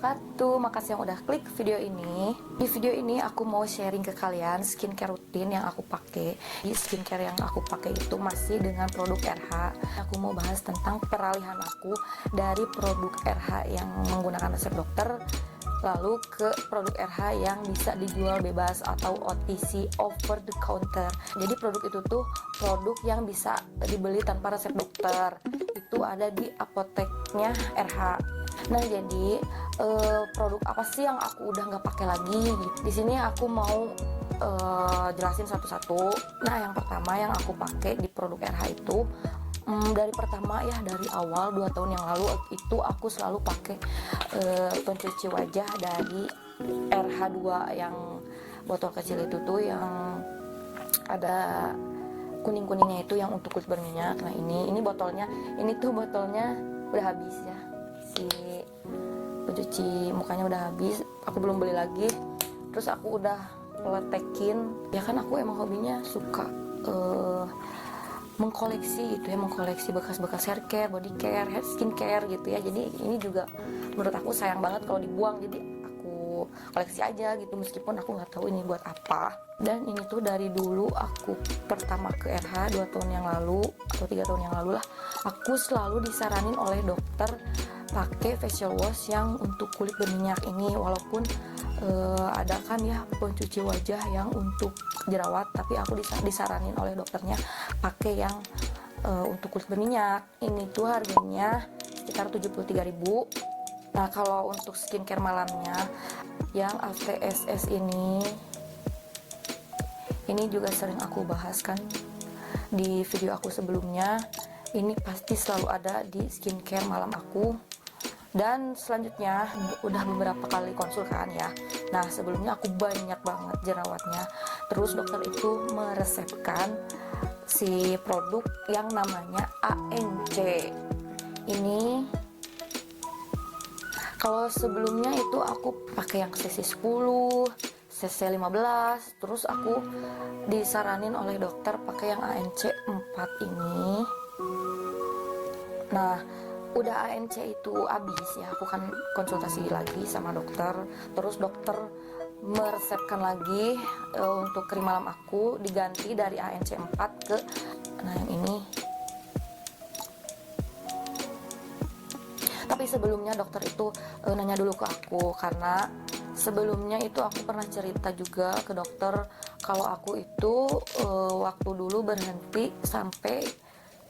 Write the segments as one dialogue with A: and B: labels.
A: wabarakatuh. Makasih yang udah klik video ini. Di video ini aku mau sharing ke kalian skincare rutin yang aku pakai. Di skincare yang aku pakai itu masih dengan produk RH. Aku mau bahas tentang peralihan aku dari produk RH yang menggunakan resep dokter lalu ke produk RH yang bisa dijual bebas atau OTC, over the counter. Jadi produk itu tuh produk yang bisa dibeli tanpa resep dokter. Itu ada di apoteknya RH. Nah, jadi produk apa sih yang aku udah nggak pakai lagi? Di sini aku mau jelasin satu-satu. Nah, yang pertama yang aku pakai di produk RH itu dari pertama ya, dari awal 2 tahun yang lalu itu aku selalu pakai pencuci wajah dari RH2 yang botol kecil itu tuh yang ada kuning-kuningnya itu yang untuk kulit berminyak. Nah, ini botolnya, ini tuh botolnya udah habis ya, si pencuci mukanya udah habis, aku belum beli lagi. Terus aku udah letekin, ya kan aku emang hobinya suka mengkoleksi gitu ya, mengkoleksi bekas-bekas hair care, body care, skin care gitu ya. Jadi ini juga menurut aku sayang banget kalau dibuang, jadi aku koleksi aja gitu meskipun aku nggak tahu ini buat apa. Dan ini tuh dari dulu aku pertama ke RH 2 tahun yang lalu atau 3 tahun yang lalu lah, aku selalu disaranin oleh dokter pakai facial wash yang untuk kulit berminyak ini. Walaupun ada kan ya pencuci wajah yang untuk jerawat, tapi aku disaranin oleh dokternya pakai yang untuk kulit berminyak. Ini tuh harganya sekitar 73.000. Nah, kalau untuk skincare malamnya yang AVSS ini juga sering aku bahas kan di video aku sebelumnya. Ini pasti selalu ada di skincare malam aku. Dan selanjutnya udah beberapa kali konsul kan ya. Nah, sebelumnya aku banyak banget jerawatnya. Terus dokter itu meresepkan si produk yang namanya ANC. Ini kalau sebelumnya itu aku pakai yang CC 10, CC 15, terus aku disaranin oleh dokter pakai yang ANC 4 ini. Nah, udah ANC itu habis ya, aku kan konsultasi lagi sama dokter. Terus dokter meresepkan lagi untuk krim malam aku diganti dari ANC 4 ke yang ini. Tapi sebelumnya dokter itu nanya dulu ke aku, karena sebelumnya itu aku pernah cerita juga ke dokter kalau aku itu waktu dulu berhenti sampai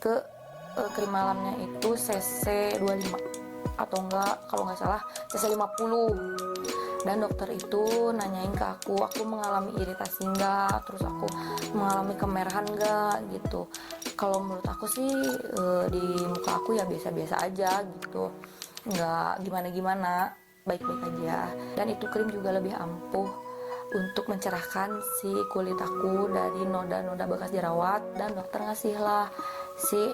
A: ke krim malamnya itu CC 25 atau enggak, kalau nggak salah CC 50. Dan dokter itu nanyain ke aku mengalami iritasi enggak, terus aku mengalami kemerahan enggak gitu. Kalau menurut aku sih di muka aku ya biasa-biasa aja gitu, nggak gimana-gimana, baik-baik aja. Dan itu krim juga lebih ampuh untuk mencerahkan si kulit aku dari noda-noda bekas jerawat. Dan dokter ngasih lah si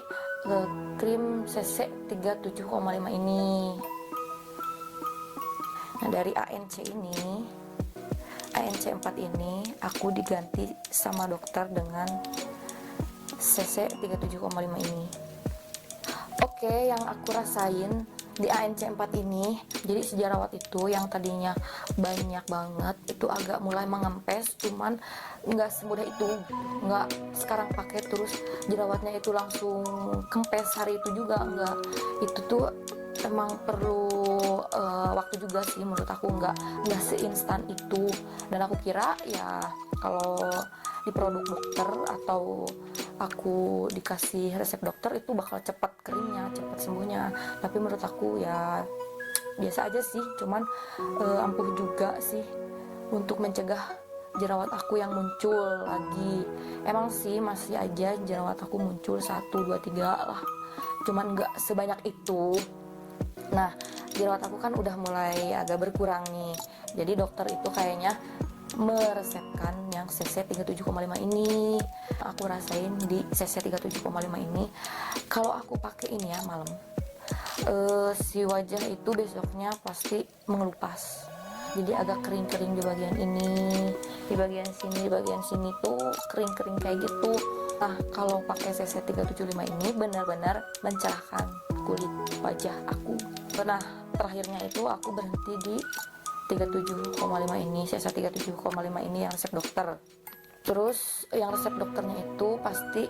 A: krim CC 37,5 ini. Nah, dari ANC 4 ini aku diganti sama dokter dengan CC 37,5 ini. Oke, yang aku rasain di ANC 4 ini, jadi si jerawat itu yang tadinya banyak banget itu agak mulai mengempes, cuman nggak semudah itu. Nggak sekarang pakai terus jerawatnya itu langsung kempes hari itu juga, enggak. Itu tuh emang perlu waktu juga sih menurut aku, nggak seinstan itu. Dan aku kira ya kalau di produk dokter atau aku dikasih resep dokter itu bakal cepat keringnya, cepat sembuhnya. Tapi menurut aku ya biasa aja sih, cuman ampuh juga sih untuk mencegah jerawat aku yang muncul lagi. Emang sih masih aja jerawat aku muncul 1, 2, 3 lah, cuman nggak sebanyak itu. Nah, jerawat aku kan udah mulai agak berkurang nih, jadi dokter itu kayaknya meresepkan yang CC 37,5 ini. Aku rasain di CC 37,5 ini, kalau aku pakai ini ya malam, si wajah itu besoknya pasti mengelupas. Jadi agak kering-kering di bagian ini, di bagian sini tuh kering-kering kayak gitu. Nah, kalau pakai CC 375 ini benar-benar mencerahkan kulit wajah aku. Nah, terakhirnya itu aku berhenti di 37,5 ini, sisa 37,5 ini yang resep dokter. Terus yang resep dokternya itu pasti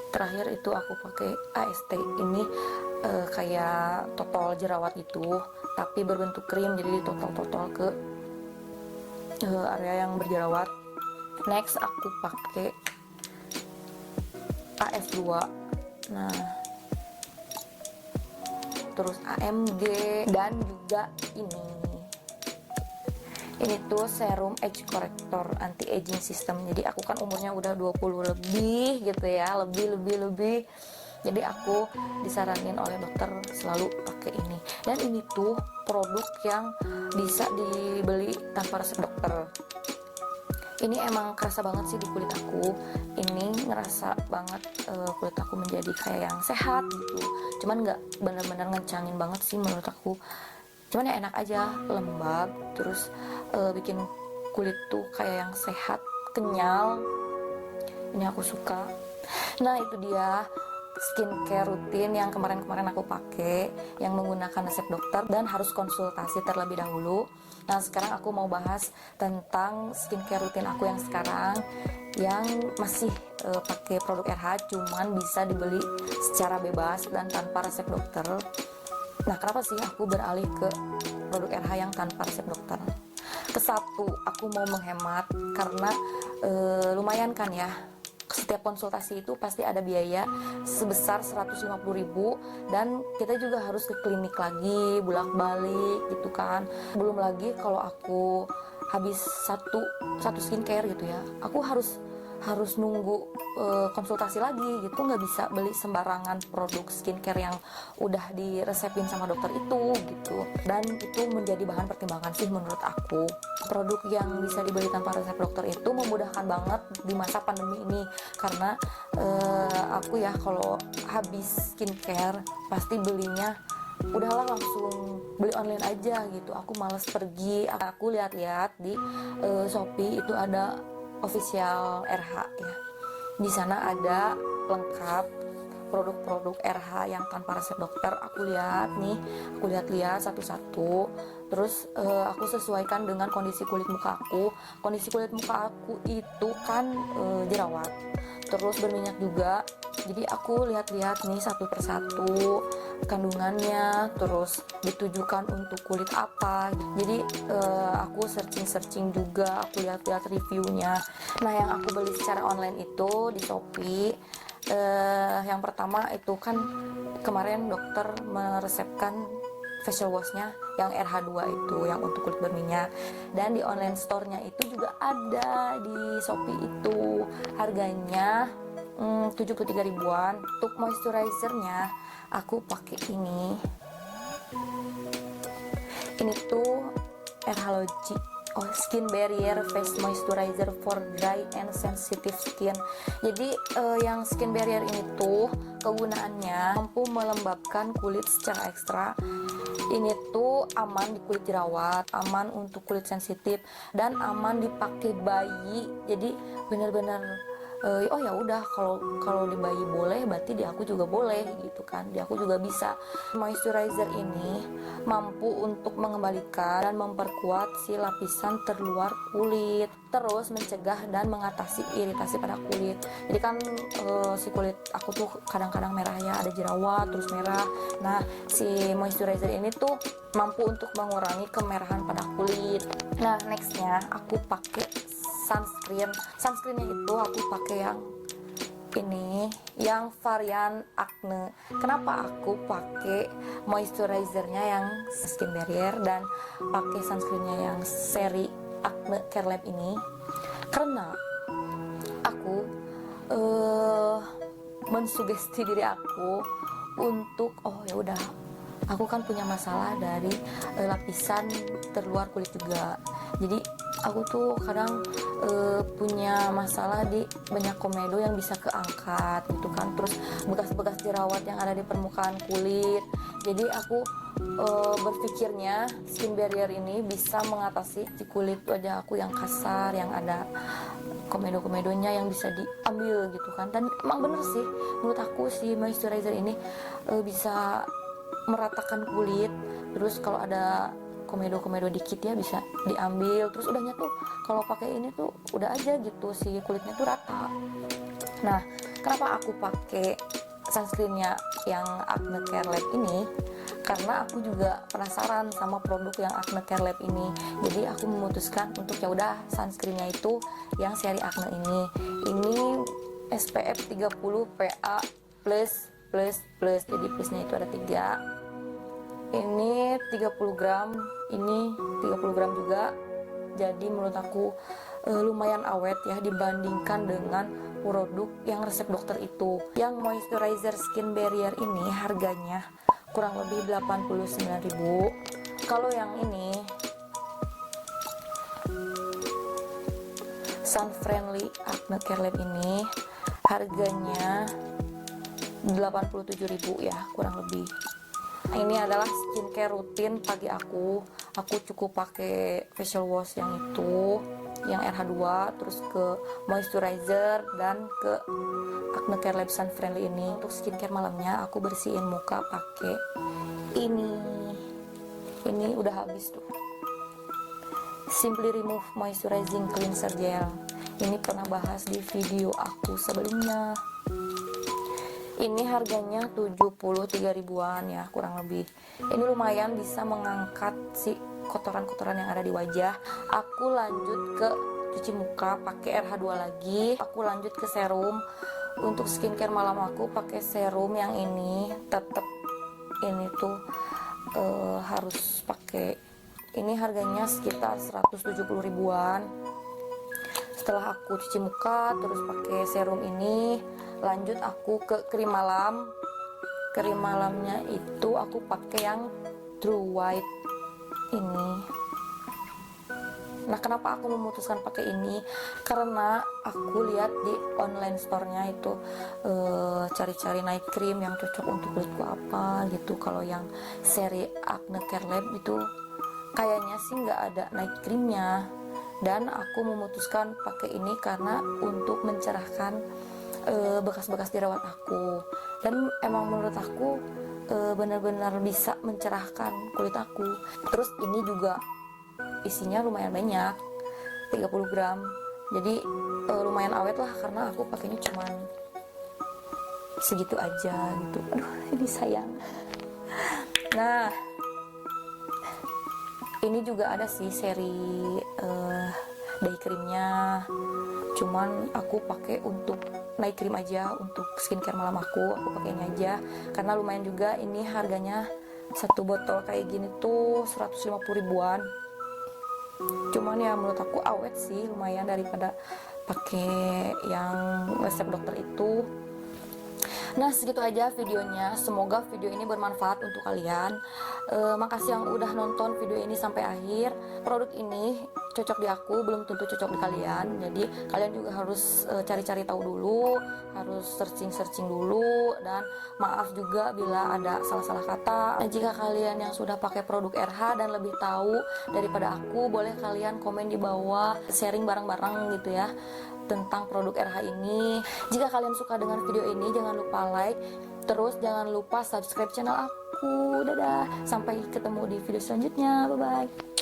A: terakhir itu aku pakai AST ini, kayak totol jerawat itu, tapi berbentuk krim, jadi totol ke area yang berjerawat. Next aku pakai AS2, nah terus AMG, dan juga ini tuh serum age corrector anti aging system. Jadi aku kan umurnya udah 20 lebih gitu ya, lebih. Jadi aku disaranin oleh dokter selalu pakai ini. Dan ini tuh produk yang bisa dibeli tanpa resep dokter. Ini emang kerasa banget sih di kulit aku. Ini ngerasa banget kulit aku menjadi kayak yang sehat gitu. Cuman nggak bener-bener ngencangin banget sih menurut aku. Cuman ya enak aja, lembab, terus bikin kulit tuh kayak yang sehat, kenyal. Ini aku suka. Nah itu dia skincare rutin yang kemarin-kemarin aku pakai, yang menggunakan resep dokter dan harus konsultasi terlebih dahulu. Nah sekarang aku mau bahas tentang skincare rutin aku yang sekarang, yang masih pakai produk RH, cuman bisa dibeli secara bebas dan tanpa resep dokter. Nah kenapa sih aku beralih ke produk RH yang tanpa resep dokter? Kesatu, aku mau menghemat karena lumayan kan ya, setiap konsultasi itu pasti ada biaya sebesar 150.000, dan kita juga harus ke klinik lagi, bolak-balik gitu kan. Belum lagi kalau aku habis satu skincare gitu ya, aku harus nunggu konsultasi lagi gitu, nggak bisa beli sembarangan produk skincare yang udah diresepin sama dokter itu gitu. Dan itu menjadi bahan pertimbangan sih menurut aku. Produk yang bisa dibeli tanpa resep dokter itu memudahkan banget di masa pandemi ini, karena aku ya kalau habis skincare pasti belinya udahlah langsung beli online aja gitu. Aku males pergi. Aku lihat-lihat di Shopee itu ada official RH ya. Di sana ada lengkap produk-produk RH yang tanpa resep dokter. Aku lihat satu-satu. Terus aku sesuaikan dengan kondisi kulit muka aku. Kondisi kulit muka aku itu kan jerawat, terus berminyak juga. Jadi aku lihat-lihat nih satu persatu kandungannya, terus ditujukan untuk kulit apa. Jadi aku searching juga, aku lihat-lihat reviewnya. Nah yang aku beli secara online itu di Shopee, yang pertama itu kan kemarin dokter meresepkan facial washnya yang RH2 itu, yang untuk kulit berminyak. Dan di online store-nya itu juga ada di Shopee itu, harganya 73 ribuan. Untuk moisturizer-nya aku pakai ini tuh RH Logi Skin Barrier Face Moisturizer for Dry and Sensitive Skin. Jadi yang Skin Barrier ini tuh kegunaannya mampu melembabkan kulit secara ekstra. Ini tuh aman di kulit jerawat, aman untuk kulit sensitif, dan aman dipakai bayi. Jadi benar-benar oh ya udah, kalau di bayi boleh, berarti di aku juga boleh gitu kan, di aku juga bisa. Moisturizer ini mampu untuk mengembalikan dan memperkuat si lapisan terluar kulit, terus mencegah dan mengatasi iritasi pada kulit. Jadi kan si kulit aku tuh kadang-kadang merah ya, ada jerawat terus merah. Nah si moisturizer ini tuh mampu untuk mengurangi kemerahan pada kulit. Nah nextnya aku pakai sunscreennya itu aku pakai yang ini, yang varian Acne. Kenapa aku pakai moisturizernya yang Skin Barrier dan pakai sunscreennya yang seri Acne Care Lab ini? Karena aku mensugesti diri aku untuk oh ya udah, aku kan punya masalah dari lapisan terluar kulit juga. Jadi aku tuh kadang punya masalah di banyak komedo yang bisa keangkat gitu kan, terus bekas-bekas jerawat yang ada di permukaan kulit. Jadi aku berpikirnya Skin Barrier ini bisa mengatasi di kulit wajah aku yang kasar, yang ada komedo-komedonya yang bisa diambil gitu kan. Dan emang bener sih menurut aku si moisturizer ini bisa meratakan kulit. Terus kalau ada komedo-komedo dikit ya bisa diambil, terus udahnya tuh kalau pakai ini tuh udah aja gitu, si kulitnya tuh rata. Nah, kenapa aku pakai sunscreennya yang Acne Care Lab ini? Karena aku juga penasaran sama produk yang Acne Care Lab ini. Jadi aku memutuskan untuk ya udah sunscreennya itu yang seri Acne ini. Ini SPF 30 PA+++. Jadi plusnya itu ada 3. Ini 30 gram, ini 30 gram juga. Jadi menurut aku lumayan awet ya dibandingkan dengan produk yang resep dokter itu. Yang moisturizer skin barrier ini harganya kurang lebih 89.000. Kalau yang ini Sun Friendly Acne Care Lab ini harganya 87.000 ya, kurang lebih. Ini adalah skincare rutin pagi aku cukup pakai facial wash yang itu, yang RH2, terus ke moisturizer dan ke Acne Care Lab Sun Friendly ini. Untuk skincare malamnya aku bersihin muka pakai ini udah habis tuh, Simply Remove Moisturizing Cleanser Gel. Ini pernah bahas di video aku sebelumnya. Ini harganya 73 ribuan ya, kurang lebih. Ini lumayan bisa mengangkat si kotoran-kotoran yang ada di wajah. Aku lanjut ke cuci muka pakai RH2 lagi. Aku lanjut ke serum. Untuk skincare malam aku pakai serum yang ini. Tetap ini tuh harus pakai. Ini harganya sekitar 170 ribuan. Setelah aku cuci muka terus pakai serum ini, lanjut aku ke krim malam. Krim malamnya itu aku pakai yang True White ini. Nah, kenapa aku memutuskan pakai ini? Karena aku lihat di online store-nya itu cari-cari night cream yang cocok untuk kulitku apa gitu. Kalau yang seri Acne Care Lab itu kayaknya sih nggak ada night creamnya. Dan aku memutuskan pakai ini karena untuk mencerahkan bekas-bekas jerawat aku. Dan emang menurut aku benar-benar bisa mencerahkan kulit aku. Terus ini juga isinya lumayan banyak, 30 gram. Jadi lumayan awet lah karena aku pakainya cuman segitu aja gitu. Aduh, ini sayang. Nah, ini juga ada sih seri day creamnya, cuman aku pakai untuk night cream aja. Untuk skincare malam aku pakainya aja karena lumayan juga. Ini harganya satu botol kayak gini tuh 150 ribuan. Cuman ya menurut aku awet sih, lumayan daripada pakai yang resep dokter itu. Nah, segitu aja videonya. Semoga video ini bermanfaat untuk kalian. Makasih yang udah nonton video ini sampai akhir. Produk ini cocok di aku, belum tentu cocok di kalian. Jadi kalian juga harus cari-cari tahu dulu, harus searching-searching dulu. Dan maaf juga bila ada salah-salah kata. Nah, jika kalian yang sudah pakai produk RH dan lebih tahu daripada aku, boleh kalian komen di bawah, sharing bareng-bareng gitu ya tentang produk RH ini. Jika kalian suka dengan video ini, jangan lupa like, terus jangan lupa subscribe channel aku. Dadah, sampai ketemu di video selanjutnya, bye bye.